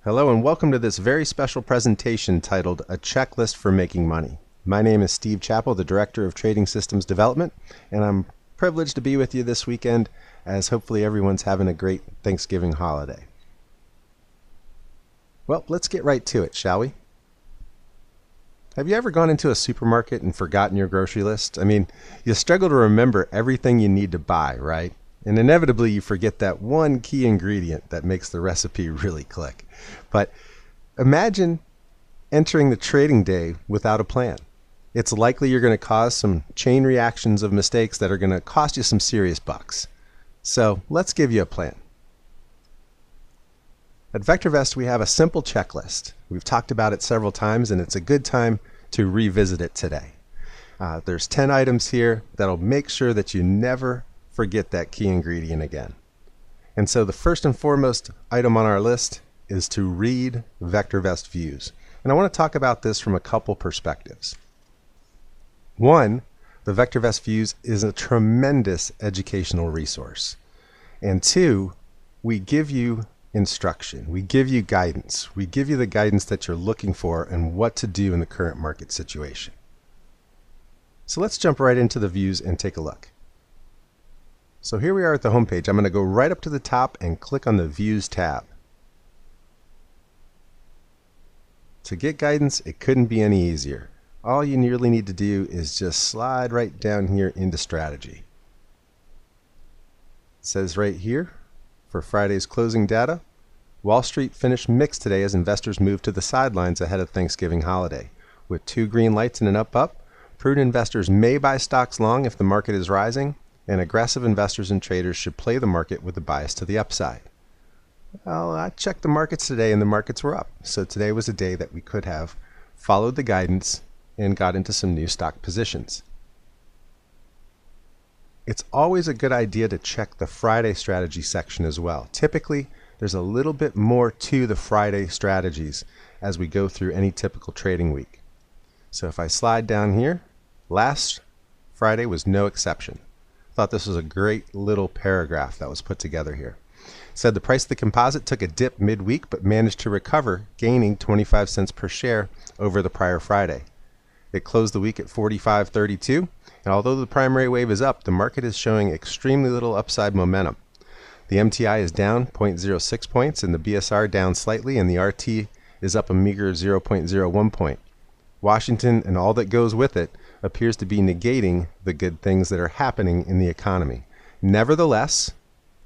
Hello and welcome to this very special presentation titled A Checklist for Making Money. My name is Steve Chappell, the Director of Trading Systems Development, and I'm privileged to be with you this weekend as hopefully everyone's having a great Thanksgiving holiday. Well, let's get right to it, shall we? Have you ever gone into a supermarket and forgotten your grocery list? I mean, you struggle to remember everything you need to buy, right? And inevitably you forget that one key ingredient that makes the recipe really click. But imagine entering the trading day without a plan. It's likely you're going to cause some chain reactions of mistakes that are going to cost you some serious bucks. So let's give you a plan. At VectorVest, we have a simple checklist. We've talked about it several times, and it's a good time to revisit it today. There's 10 items here that'll make sure that you never forget that key ingredient again. And so the first and foremost item on our list is to read VectorVest views. And I want to talk about this from a couple perspectives. One, the VectorVest views is a tremendous educational resource. And two, we give you instruction. We give you guidance. We give you the guidance that you're looking for and what to do in the current market situation. So let's jump right into the views and take a look. So here we are at the home page. I'm going to go right up to the top and click on the Views tab. To get guidance, it couldn't be any easier. All you really need to do is just slide right down here into Strategy. It says right here, for Friday's closing data, Wall Street finished mixed today as investors moved to the sidelines ahead of Thanksgiving holiday. With 2 green lights and an up, prudent investors may buy stocks long if the market is rising, and aggressive investors and traders should play the market with a bias to the upside. Well, I checked the markets today and the markets were up. So today was a day that we could have followed the guidance and got into some new stock positions. It's always a good idea to check the Friday strategy section as well. Typically, there's a little bit more to the Friday strategies as we go through any typical trading week. So if I slide down here, last Friday was no exception. Thought this was a great little paragraph that was put together here. It said the price of the composite took a dip midweek but managed to recover, gaining 25 cents per share over the prior Friday. It closed the week at 45.32, and although the primary wave is up, the market is showing extremely little upside momentum. The MTI is down 0.06 points, and the BSR down slightly, and the RT is up a meager 0.01 point. Washington and all that goes with it appears to be negating the good things that are happening in the economy. Nevertheless,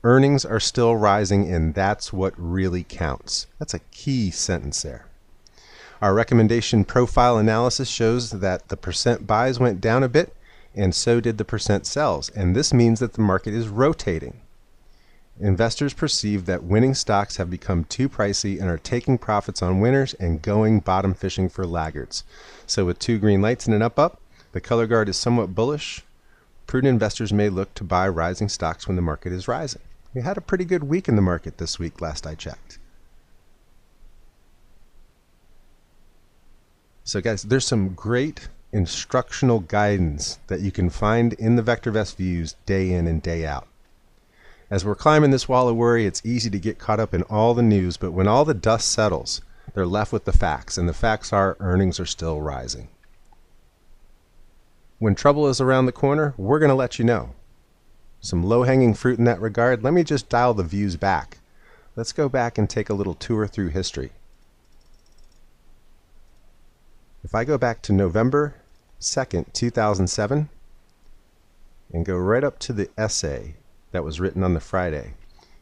earnings are still rising, and that's what really counts. That's a key sentence there. Our recommendation profile analysis shows that the percent buys went down a bit, and so did the percent sells, and this means that the market is rotating. Investors perceive that winning stocks have become too pricey and are taking profits on winners and going bottom fishing for laggards. So with 2 green lights and an up, the color guard is somewhat bullish. Prudent investors may look to buy rising stocks when the market is rising. We had a pretty good week in the market this week, last I checked. So guys, there's some great instructional guidance that you can find in the VectorVest views day in and day out. As we're climbing this wall of worry, it's easy to get caught up in all the news, but when all the dust settles, they're left with the facts, and the facts are earnings are still rising. When trouble is around the corner, we're going to let you know. Some low-hanging fruit in that regard. Let me just dial the views back. Let's go back and take a little tour through history. If I go back to November 2nd, 2007, and go right up to the essay that was written on the Friday,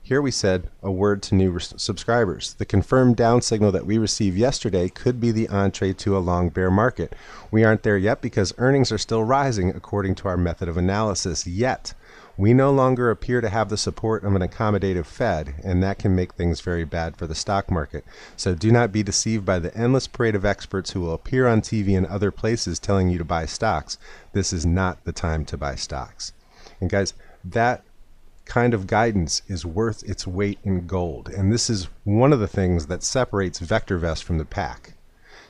here we said a word to new subscribers. The confirmed down signal that we received yesterday could be the entree to a long bear market. We aren't there yet because earnings are still rising according to our method of analysis, yet we no longer appear to have the support of an accommodative Fed, and that can make things very bad for the stock market. So do not be deceived by the endless parade of experts who will appear on TV and other places telling you to buy stocks. This is not the time to buy stocks. And guys, that kind of guidance is worth its weight in gold, and this is one of the things that separates VectorVest from the pack.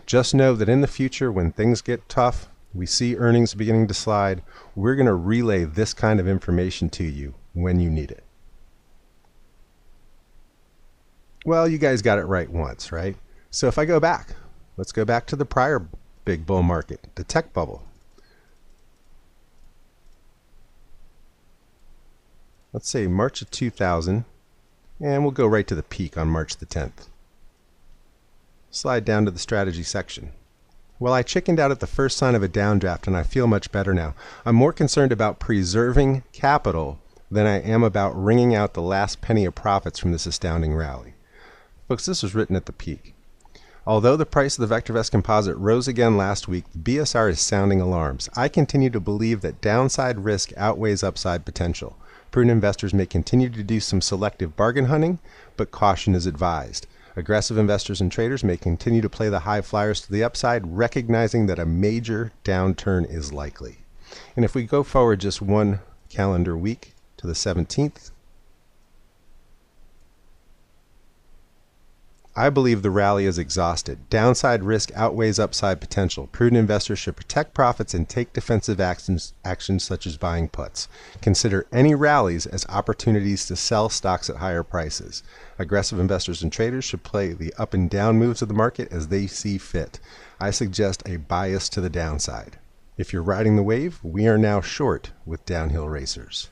Just know that in the future, when things get tough, we see earnings beginning to slide, we're going to relay this kind of information to you when you need it. Well, you guys got it right once, right? So if I go back, let's go back to the prior big bull market, the tech bubble. Let's say March of 2000, and we'll go right to the peak on March the 10th. Slide down to the strategy section. Well, I chickened out at the first sign of a downdraft, and I feel much better now. I'm more concerned about preserving capital than I am about wringing out the last penny of profits from this astounding rally. Folks, this was written at the peak. Although the price of the VectorVest composite rose again last week, the BSR is sounding alarms. I continue to believe that downside risk outweighs upside potential. Prudent investors may continue to do some selective bargain hunting, but caution is advised. Aggressive investors and traders may continue to play the high flyers to the upside, recognizing that a major downturn is likely. And if we go forward just one calendar week to the 17th, I believe the rally is exhausted. Downside risk outweighs upside potential. Prudent investors should protect profits and take defensive actions such as buying puts. Consider any rallies as opportunities to sell stocks at higher prices. Aggressive investors and traders should play the up and down moves of the market as they see fit. I suggest a bias to the downside. If you're riding the wave, we are now short with downhill racers.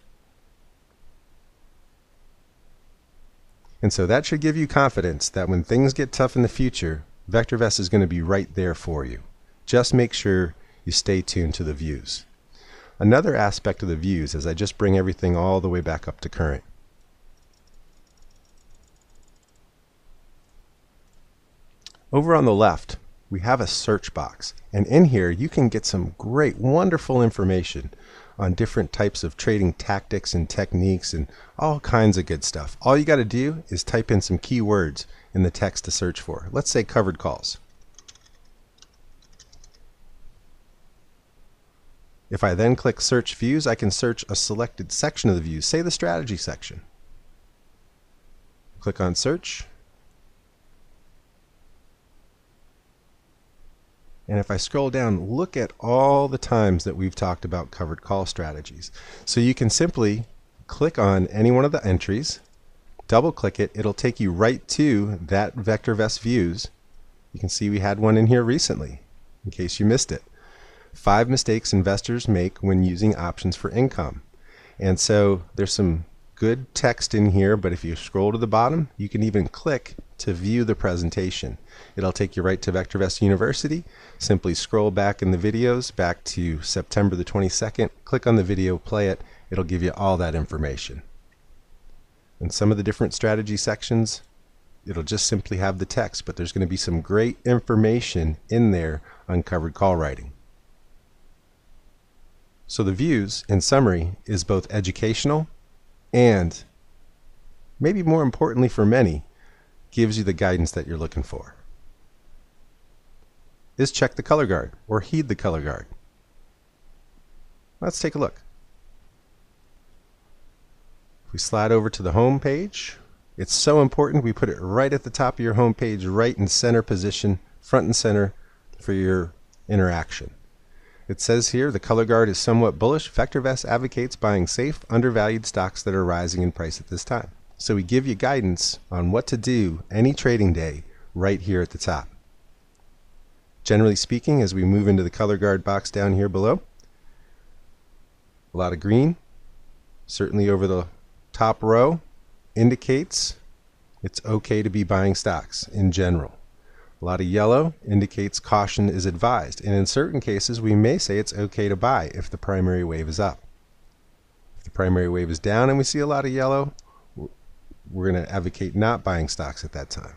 And so that should give you confidence that when things get tough in the future, VectorVest is going to be right there for you. Just make sure you stay tuned to the views. Another aspect of the views is I just bring everything all the way back up to current. Over on the left, we have a search box. And in here, you can get some great, wonderful information on different types of trading tactics and techniques and all kinds of good stuff. All you got to do is type in some keywords in the text to search for. Let's say covered calls. If I then click search views, I can search a selected section of the views, say the strategy section. Click on search. And if I scroll down, look at all the times that we've talked about covered call strategies. So you can simply click on any one of the entries, double click it, it'll take you right to that VectorVest views. You can see we had one in here recently, in case you missed it. 5 mistakes investors make when using options for income. And so there's some good text in here, but if you scroll to the bottom, you can even click to view the presentation. It'll take you right to VectorVest University. Simply scroll back in the videos back to September the 22nd, click on the video, play it. It'll give you all that information. And some of the different strategy sections, it'll just simply have the text, but there's going to be some great information in there on covered call writing. So the views, in summary, is both educational and, maybe more importantly for many, gives you the guidance that you're looking for. Is check the color guard or heed the color guard. Let's take a look. If we slide over to the home page, it's so important we put it right at the top of your home page, right in center position, front and center for your interaction. It says here the color guard is somewhat bullish. VectorVest advocates buying safe, undervalued stocks that are rising in price at this time. So we give you guidance on what to do any trading day right here at the top. Generally speaking, as we move into the color guard box down here below, a lot of green, certainly over the top row, indicates it's okay to be buying stocks in general. A lot of yellow indicates caution is advised. And in certain cases, we may say it's okay to buy if the primary wave is up. If the primary wave is down and we see a lot of yellow, we're going to advocate not buying stocks at that time.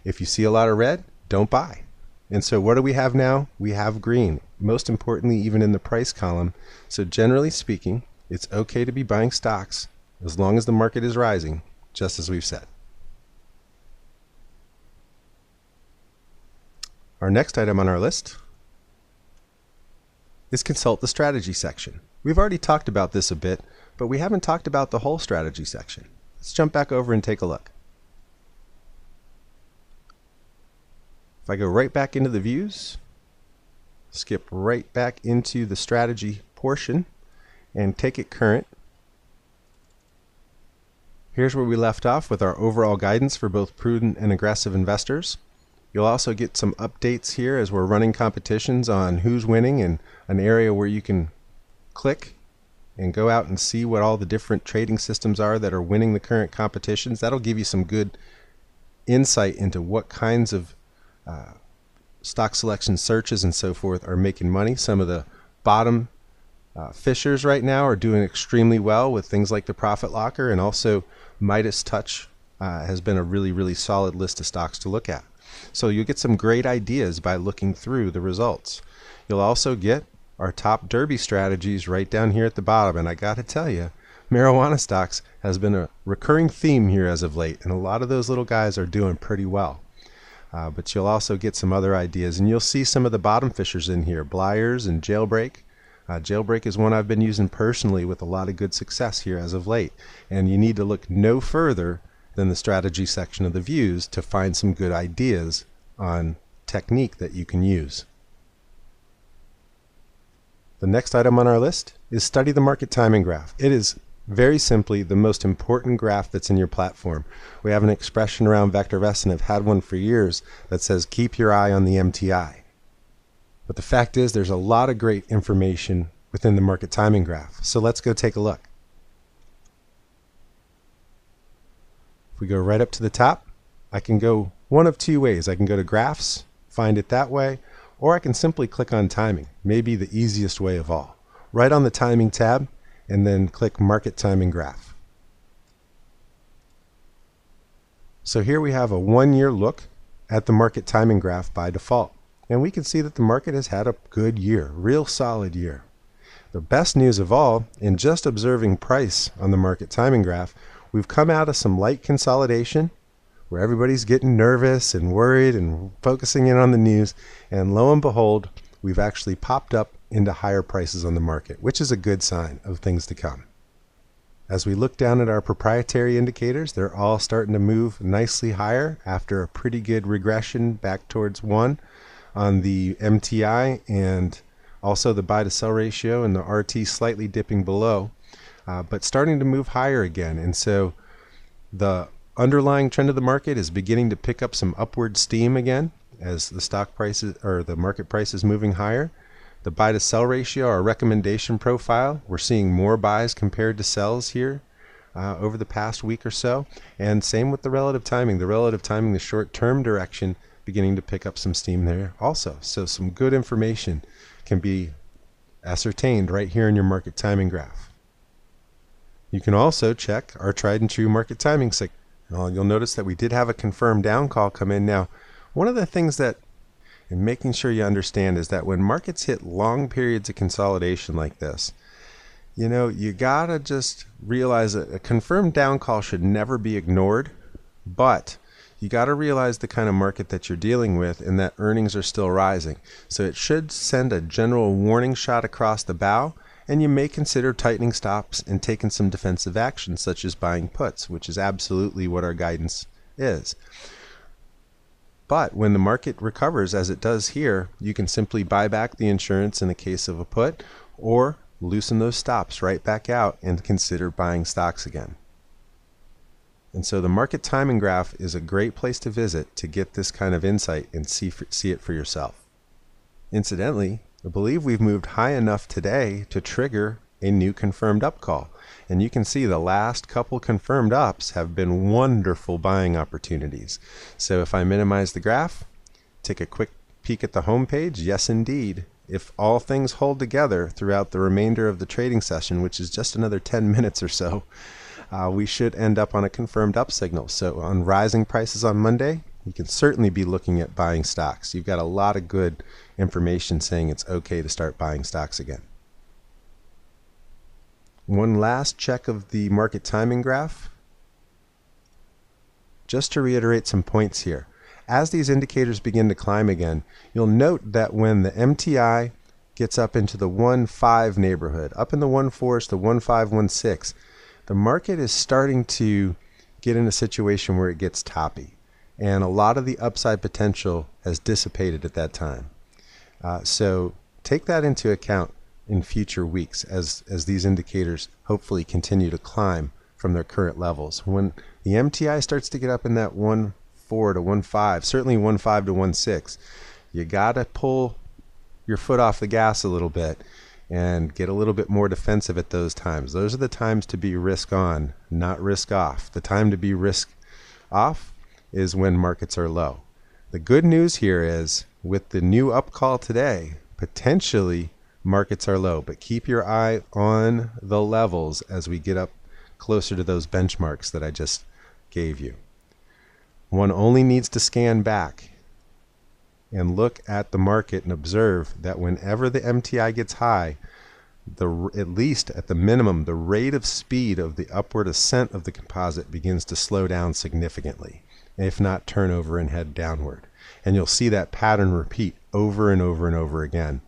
If you see a lot of red, don't buy. And so what do we have now? We have green, most importantly even in the price column. So generally speaking, it's okay to be buying stocks as long as the market is rising, just as we've said. Our next item on our list is consult the strategy section. We've already talked about this a bit, but we haven't talked about the whole strategy section. Let's jump back over and take a look. If I go right back into the views, skip right back into the strategy portion and take it current, Here's where we left off with our overall guidance for both prudent and aggressive investors. You'll also get some updates here as we're running competitions on who's winning and an area where you can click and go out and see what all the different trading systems are that are winning the current competitions. That'll give you some good insight into what kinds of stock selection searches and so forth are making money. Some of the bottom fishers right now are doing extremely well with things like the Profit Locker, and also Midas Touch has been a really solid list of stocks to look at. So you'll get some great ideas by looking through the results. You'll also get our top derby strategies right down here at the bottom, and I got to tell you, marijuana stocks has been a recurring theme here as of late, and a lot of those little guys are doing pretty well. But you'll also get some other ideas, and you'll see some of the bottom fishers in here, Blyers and Jailbreak. Jailbreak is one I've been using personally with a lot of good success here as of late, and you need to look no further than the strategy section of the views to find some good ideas on technique that you can use. The next item on our list is study the market timing graph. It is very simply the most important graph that's in your platform. We have an expression around VectorVest, and have had one for years, that says keep your eye on the MTI. But the fact is there's a lot of great information within the market timing graph. So let's go take a look. If we go right up to the top, I can go one of two ways. I can go to graphs, find it that way, or I can simply click on timing, maybe the easiest way of all. Right on the timing tab, and then click market timing graph. So here we have a 1-year look at the market timing graph by default. And we can see that the market has had a good year, real solid year. The best news of all, in just observing price on the market timing graph, we've come out of some light consolidation where everybody's getting nervous and worried and focusing in on the news, and lo and behold, we've actually popped up into higher prices on the market, which is a good sign of things to come. As we look down at our proprietary indicators, they're all starting to move nicely higher after a pretty good regression back towards 1 on the MTI, and also the buy to sell ratio and the RT slightly dipping below, but starting to move higher again. And so the underlying trend of the market is beginning to pick up some upward steam again as the stock prices or the market price is moving higher. The buy to sell ratio, our recommendation profile, we're seeing more buys compared to sells here over the past week or so. And same with the relative timing. The relative timing, the short-term direction, beginning to pick up some steam there also. So some good information can be ascertained right here in your market timing graph. You can also check our tried and true market timing signal. You'll notice that we did have a confirmed down call come in. Now, one of the things that in making sure you understand is that when markets hit long periods of consolidation like this, you gotta just realize that a confirmed down call should never be ignored, but you got to realize the kind of market that you're dealing with and that earnings are still rising. So it should send a general warning shot across the bow, and you may consider tightening stops and taking some defensive action, such as buying puts, which is absolutely what our guidance is. But when the market recovers, as it does here, you can simply buy back the insurance in the case of a put, or loosen those stops right back out and consider buying stocks again. And so the market timing graph is a great place to visit to get this kind of insight and see it for yourself. Incidentally, I believe we've moved high enough today to trigger a new confirmed up call. And you can see the last couple confirmed ups have been wonderful buying opportunities. So if I minimize the graph, take a quick peek at the home page, yes indeed, if all things hold together throughout the remainder of the trading session, which is just another 10 minutes or so, we should end up on a confirmed up signal. So on rising prices on Monday, you can certainly be looking at buying stocks. You've got a lot of good information saying it's okay to start buying stocks again. One last check of the market timing graph. Just to reiterate some points here. As these indicators begin to climb again, you'll note that when the MTI gets up into the 1.5 neighborhood, up in the 1.4s to 1.5, 1.6, the market is starting to get in a situation where it gets toppy, and a lot of the upside potential has dissipated at that time. So take that into account in future weeks as these indicators hopefully continue to climb from their current levels. When the MTI starts to get up in that 1.4 to 1.5, certainly 1.5 to 1.6, you got to pull your foot off the gas a little bit and get a little bit more defensive at those times. Those are the times to be risk on, not risk off. The time to be risk off is when markets are low. The good news here is with the new up call today, potentially markets are low, but keep your eye on the levels as we get up closer to those benchmarks that I just gave you. One only needs to scan back and look at the market and observe that whenever the MTI gets high, at least at the minimum, the rate of speed of the upward ascent of the composite begins to slow down significantly, if not turn over and head downward. And you'll see that pattern repeat over and over and over again.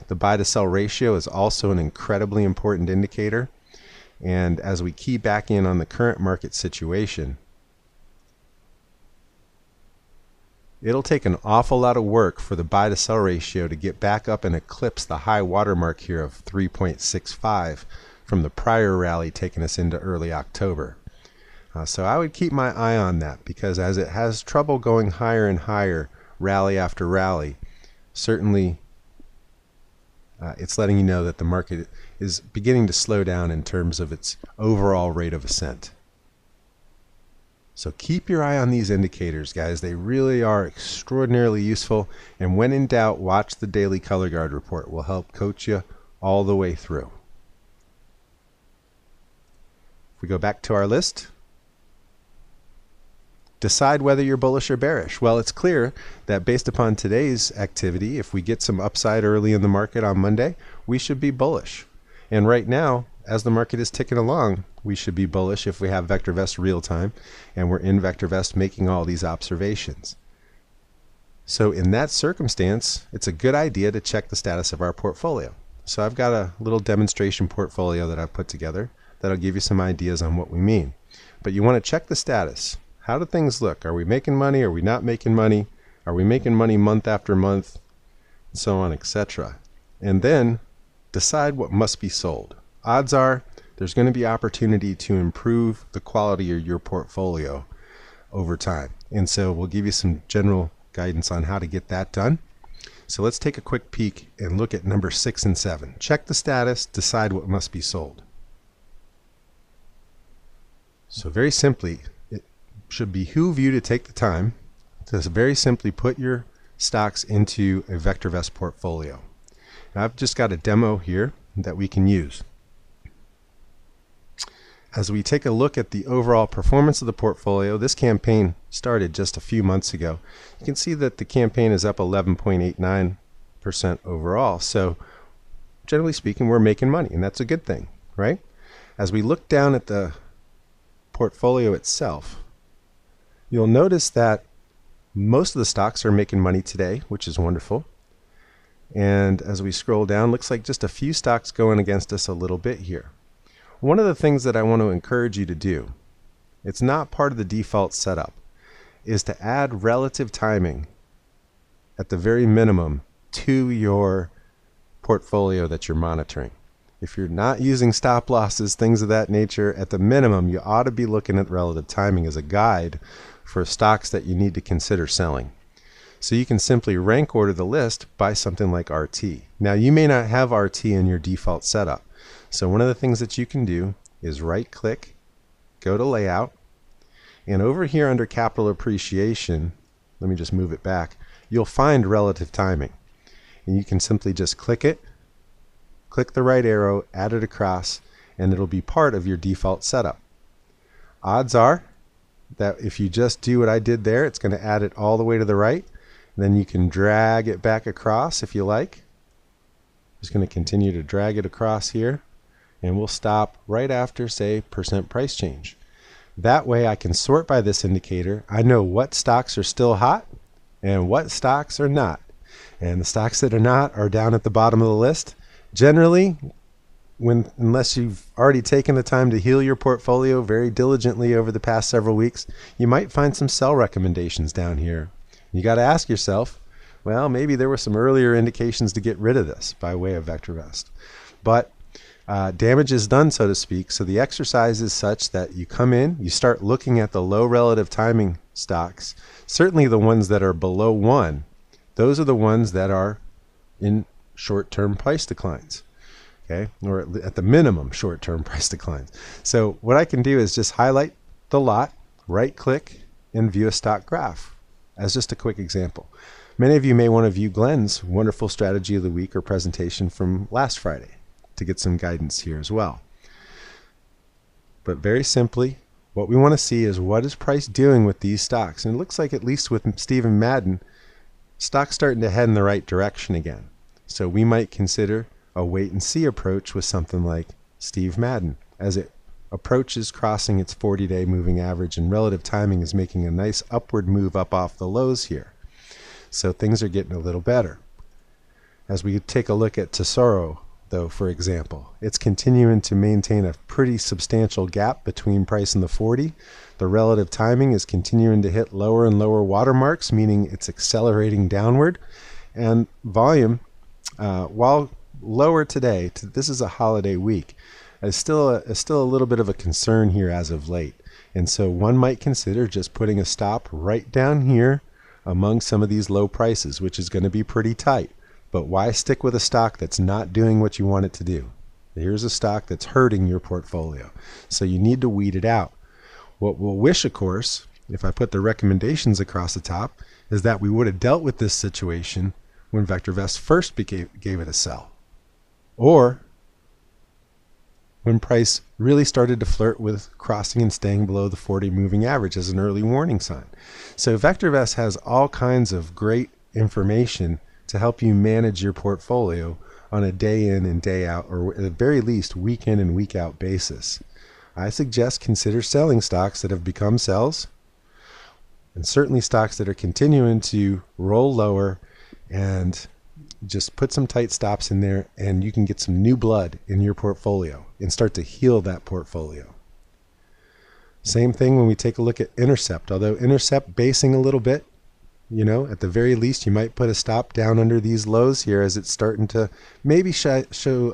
The buy to sell ratio is also an incredibly important indicator. And as we key back in on the current market situation, it'll take an awful lot of work for the buy to sell ratio to get back up and eclipse the high watermark here of 3.65 from the prior rally taking us into early October. So I would keep my eye on that, because as it has trouble going higher and higher rally after rally, certainly it's letting you know that the market is beginning to slow down in terms of its overall rate of ascent. So keep your eye on these indicators, guys. They really are extraordinarily useful. And when in doubt, watch the daily color guard report. It will help coach you all the way through. If we go back to our list, decide whether you're bullish or bearish. Well, it's clear that based upon today's activity, if we get some upside early in the market on Monday, we should be bullish. And right now, as the market is ticking along, we should be bullish if we have VectorVest real time and we're in VectorVest making all these observations. So in that circumstance, it's a good idea to check the status of our portfolio. So I've got a little demonstration portfolio that I've put together that'll give you some ideas on what we mean. But you want to check the status. How do things look? Are we making money? Are we not making money? Are we making money month after month? And so on, etc. And then decide what must be sold. Odds are there's going to be opportunity to improve the quality of your portfolio over time. And so we'll give you some general guidance on how to get that done. So let's take a quick peek and look at number 6 and 7. Check the status, decide what must be sold. So very simply, it should behoove you to take the time to very simply put your stocks into a VectorVest portfolio. Now I've just got a demo here that we can use. As we take a look at the overall performance of the portfolio, this campaign started just a few months ago. You can see that the campaign is up 11.89% overall. So generally speaking, we're making money, and that's a good thing, right? As we look down at the portfolio itself, you'll notice that most of the stocks are making money today, which is wonderful. And as we scroll down, looks like just a few stocks going against us a little bit here. One of the things that I want to encourage you to do, it's not part of the default setup, is to add relative timing at the very minimum to your portfolio that you're monitoring. If you're not using stop losses, things of that nature, at the minimum, you ought to be looking at relative timing as a guide for stocks that you need to consider selling. So you can simply rank order the list by something like RT. Now, you may not have RT in your default setup. So one of the things that you can do is right click, go to layout, and over here under capital appreciation, let me just move it back, you'll find relative timing. And you can simply just click it, click the right arrow, add it across, and it'll be part of your default setup. Odds are that if you just do what I did there, it's going to add it all the way to the right. Then you can drag it back across if you like. Just going to continue to drag it across here. And we'll stop right after, say, percent price change. That way I can sort by this indicator. I know what stocks are still hot and what stocks are not. And the stocks that are not are down at the bottom of the list. Generally, unless you've already taken the time to heal your portfolio very diligently over the past several weeks, you might find some sell recommendations down here. You got to ask yourself, well, maybe there were some earlier indications to get rid of this by way of VectorVest. But damage is done, so to speak. So the exercise is such that you come in, you start looking at the low relative timing stocks, certainly the ones that are below 1. Those are the ones that are in short-term price declines, okay, or at the minimum short-term price declines. So what I can do is just highlight the lot, right-click, and view a stock graph as just a quick example. Many of you may want to view Glenn's wonderful strategy of the week or presentation from last Friday to get some guidance here as well. But very simply, what we want to see is what is price doing with these stocks. And it looks like, at least with Stephen Madden, stock's starting to head in the right direction again. So we might consider a wait and see approach with something like Steve Madden as it approaches crossing its 40-day moving average, and relative timing is making a nice upward move up off the lows here. So things are getting a little better. As we take a look at Tesoro, though, for example, it's continuing to maintain a pretty substantial gap between price and the 40. The relative timing is continuing to hit lower and lower watermarks, meaning it's accelerating downward. And volume, while lower today, this is a holiday week, is still a little bit of a concern here as of late. And so one might consider just putting a stop right down here among some of these low prices, which is going to be pretty tight. But why stick with a stock that's not doing what you want it to do? Here's a stock that's hurting your portfolio. So you need to weed it out. What we'll wish, of course, if I put the recommendations across the top, is that we would have dealt with this situation when VectorVest first gave it a sell. Or when price really started to flirt with crossing and staying below the 40 moving average as an early warning sign. So VectorVest has all kinds of great information to help you manage your portfolio on a day in and day out, or at the very least week in and week out basis. I suggest consider selling stocks that have become sells, and certainly stocks that are continuing to roll lower, and just put some tight stops in there, and you can get some new blood in your portfolio and start to heal that portfolio. Same thing when we take a look at Intercept. Although Intercept basing a little bit, you know, at the very least you might put a stop down under these lows here as it's starting to maybe show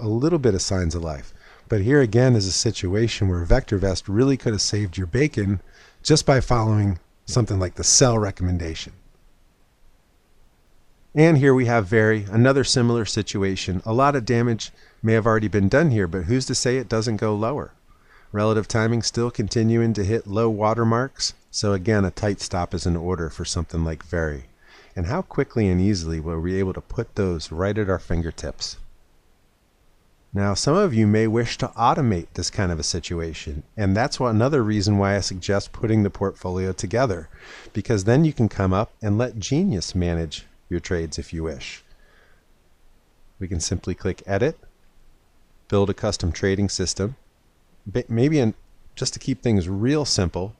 a little bit of signs of life. But here again is a situation where VectorVest really could have saved your bacon just by following something like the sell recommendation. And here we have another similar situation. A lot of damage may have already been done here, but who's to say it doesn't go lower? Relative timing still continuing to hit low watermarks. So again, a tight stop is in order for something like Very. And how quickly and easily were we able to put those right at our fingertips? Now, some of you may wish to automate this kind of a situation, and that's another reason why I suggest putting the portfolio together, because then you can come up and let Genius manage your trades if you wish. We can simply click Edit, build a custom trading system. Maybe just to keep things real simple,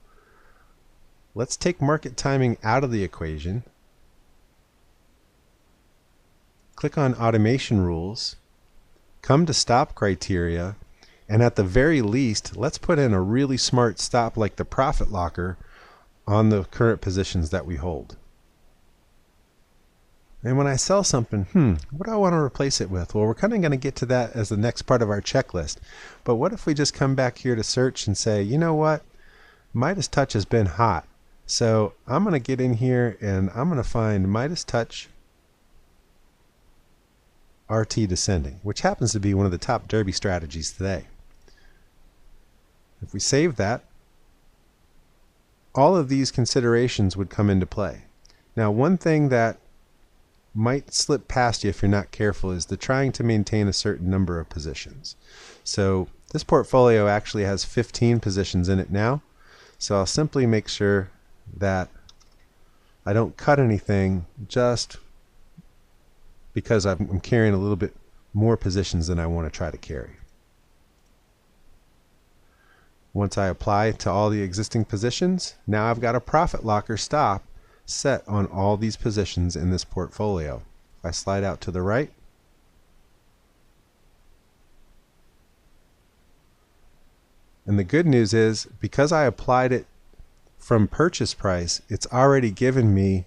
let's take market timing out of the equation. Click on Automation Rules, come to Stop Criteria, and at the very least, let's put in a really smart stop like the Profit Locker on the current positions that we hold. And when I sell something, what do I want to replace it with? Well, we're kind of going to get to that as the next part of our checklist. But what if we just come back here to search and say, you know what? Midas Touch has been hot. So I'm going to get in here and I'm going to find Midas Touch RT Descending, which happens to be one of the top derby strategies today. If we save that, all of these considerations would come into play. Now, one thing that might slip past you if you're not careful is the trying to maintain a certain number of positions. So this portfolio actually has 15 positions in it now. So I'll simply make sure that I don't cut anything just because I'm carrying a little bit more positions than I want to try to carry. Once I apply to all the existing positions, now I've got a Profit Locker stop set on all these positions in this portfolio. If I slide out to the right, and the good news is because I applied it from purchase price, it's already given me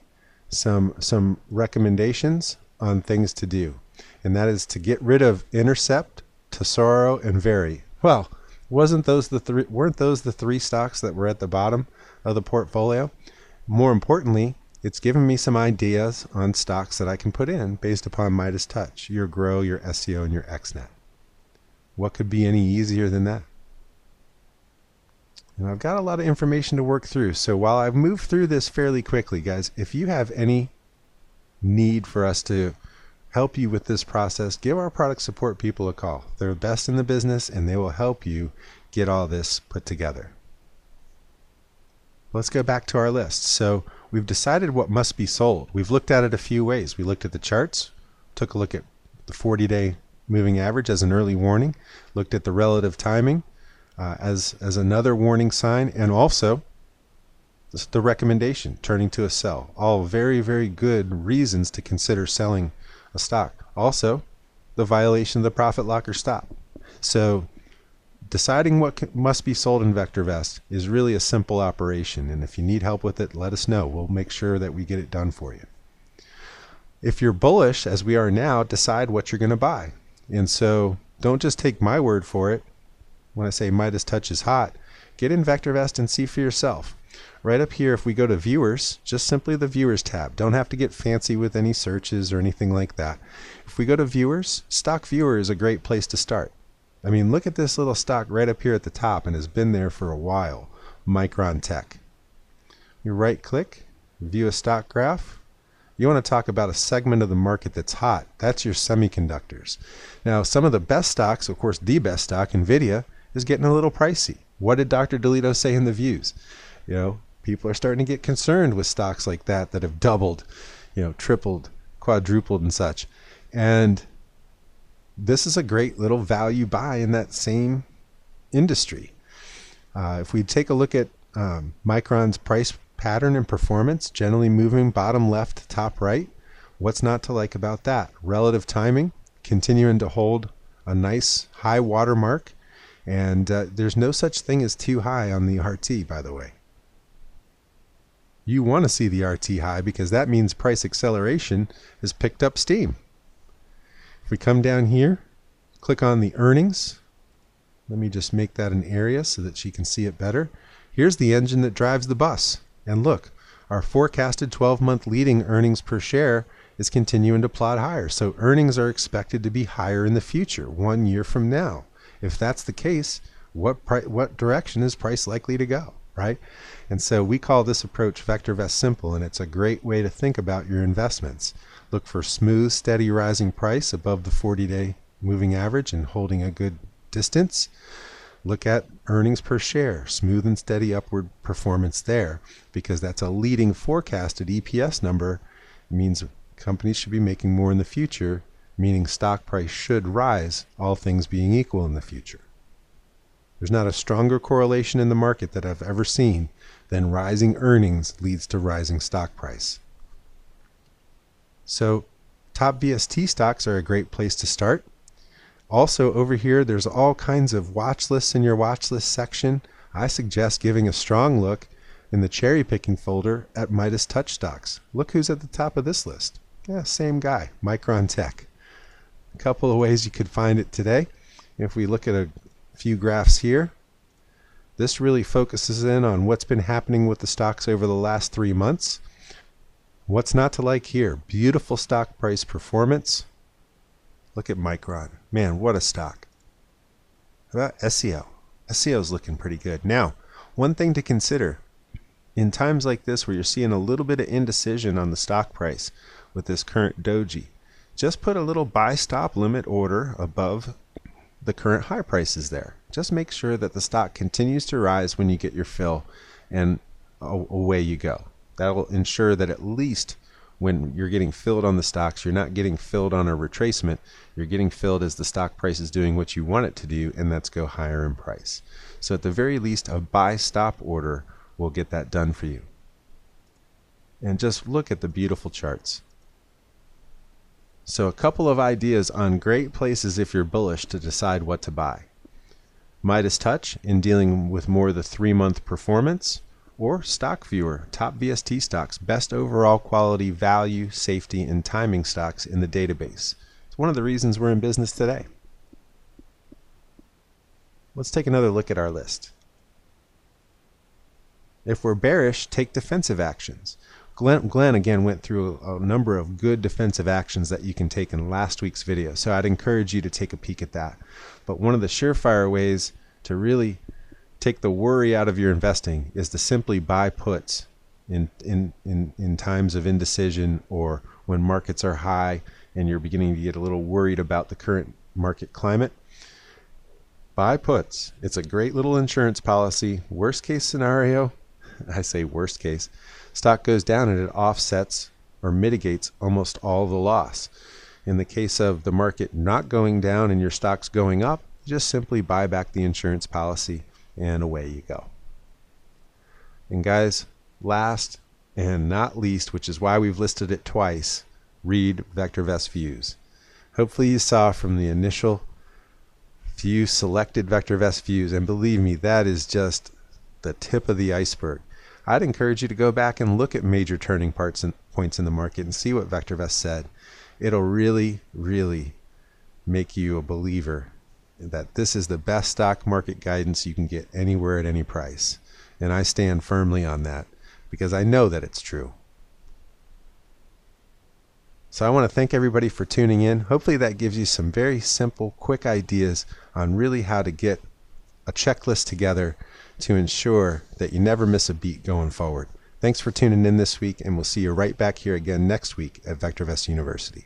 some recommendations on things to do, and that is to get rid of Intercept Tesoro, and Very. Well, weren't those the three stocks that were at the bottom of the portfolio? More importantly, it's given me some ideas on stocks that I can put in based upon Midas Touch, your Grow, your SEO, and your XNet. What could be any easier than that? And I've got a lot of information to work through, so while I've moved through this fairly quickly, guys, if you have any need for us to help you with this process, give our product support people a call. They're the best in the business, and they will help you get all this put together. Let's go back to our list. So we've decided what must be sold. We've looked at it a few ways. We looked at the charts, took a look at the 40-day moving average as an early warning, looked at the relative timing as another warning sign, and also the recommendation, turning to a sell. All very, very good reasons to consider selling a stock. Also, the violation of the profit locker stop. So deciding what must be sold in VectorVest is really a simple operation, and if you need help with it, let us know. We'll make sure that we get it done for you. If you're bullish, as we are now, decide what you're going to buy. And so don't just take my word for it. When I say Midas Touch is hot, get in VectorVest and see for yourself. Right up here, if we go to Viewers, just simply the Viewers tab. Don't have to get fancy with any searches or anything like that. If we go to Viewers, Stock Viewer is a great place to start. I mean, look at this little stock right up here at the top and has been there for a while, Micron Tech. You right click, view a stock graph. You want to talk about a segment of the market that's hot. That's your semiconductors. Now, some of the best stocks, of course, the best stock, NVIDIA, is getting a little pricey. What did Dr. DeLito say in the views? You know, people are starting to get concerned with stocks like that have doubled, tripled, quadrupled and such. And this is a great little value buy in that same industry. If we take a look at Micron's price pattern and performance, generally moving bottom left, top right, what's not to like about that? Relative timing, continuing to hold a nice high watermark, and there's no such thing as too high on the RT, by the way. You want to see the RT high because that means price acceleration has picked up steam. If we come down here, click on the earnings. Let me just make that an area so that you can see it better. Here's the engine that drives the bus. And look, our forecasted 12-month leading earnings per share is continuing to plot higher. So earnings are expected to be higher in the future, 1 year from now. If that's the case, what direction is price likely to go, right? And so we call this approach VectorVest Simple, and it's a great way to think about your investments. Look for smooth, steady rising price above the 40-day moving average and holding a good distance. Look at earnings per share, smooth and steady upward performance there, because that's a leading forecasted EPS number. It means companies should be making more in the future, meaning stock price should rise, all things being equal in the future. There's not a stronger correlation in the market that I've ever seen than rising earnings leads to rising stock price. So top VST stocks are a great place to start. Also over here, there's all kinds of watch lists in your watch list section. I suggest giving a strong look in the cherry picking folder at Midas Touch stocks. Look who's at the top of this list. Yeah, same guy, Micron Tech. A couple of ways you could find it today. If we look at a few graphs here, this really focuses in on what's been happening with the stocks over the last 3 months. What's not to like here? Beautiful stock price performance. Look at Micron. Man, what a stock. How about SEO? SEO is looking pretty good. Now, one thing to consider, in times like this where you're seeing a little bit of indecision on the stock price with this current doji, just put a little buy stop limit order above the current high prices there. Just make sure that the stock continues to rise when you get your fill, and away you go. That will ensure that at least when you're getting filled on the stocks, you're not getting filled on a retracement. You're getting filled as the stock price is doing what you want it to do, and that's go higher in price. So at the very least, a buy stop order will get that done for you. And just look at the beautiful charts. So a couple of ideas on great places if you're bullish to decide what to buy. Midas Touch in dealing with more of the 3-month performance, or Stock Viewer, top VST stocks, best overall quality, value, safety, and timing stocks in the database. It's one of the reasons we're in business today. Let's take another look at our list. If we're bearish, take defensive actions. Glenn again went through a number of good defensive actions that you can take in last week's video, so I'd encourage you to take a peek at that. But one of the surefire ways to really take the worry out of your investing is to simply buy puts in times of indecision, or when markets are high and you're beginning to get a little worried about the current market climate. Buy puts. It's a great little insurance policy. Worst case scenario, I say worst case, stock goes down and it offsets or mitigates almost all the loss. In the case of the market not going down and your stock's going up, just simply buy back the insurance policy and away you go. And guys, last and not least, which is why we've listed it twice, read VectorVest views. Hopefully you saw from the initial few selected VectorVest views, and believe me, that is just the tip of the iceberg. I'd encourage you to go back and look at major turning points in the market and see what VectorVest said. It'll really, really make you a believer that this is the best stock market guidance you can get anywhere at any price. And I stand firmly on that because I know that it's true. So I want to thank everybody for tuning in. Hopefully that gives you some very simple, quick ideas on really how to get a checklist together to ensure that you never miss a beat going forward. Thanks for tuning in this week, and we'll see you right back here again next week at VectorVest University.